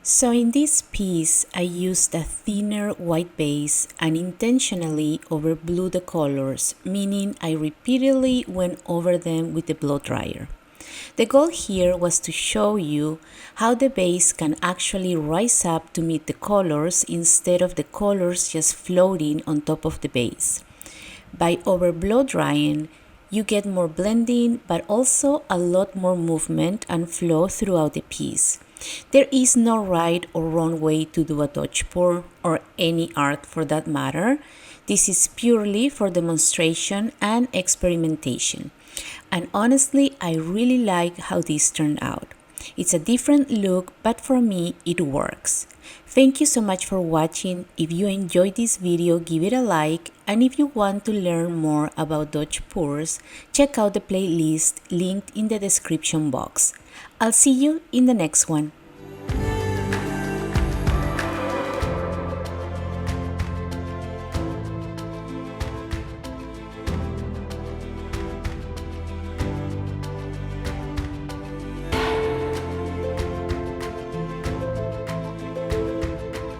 So in this piece, I used a thinner white base and intentionally overblew the colors, meaning I repeatedly went over them with the blow dryer. The goal here was to show you how the base can actually rise up to meet the colors instead of the colors just floating on top of the base. By over blow drying, you get more blending but also a lot more movement and flow throughout the piece. There is no right or wrong way to do a Dutch pour or any art for that matter. This is purely for demonstration and experimentation. And honestly, I really like how this turned out. It's a different look, but for me, it works. Thank you so much for watching. If you enjoyed this video, give it a like. And if you want to learn more about Dutch pours, check out the playlist linked in the description box. I'll see you in the next one.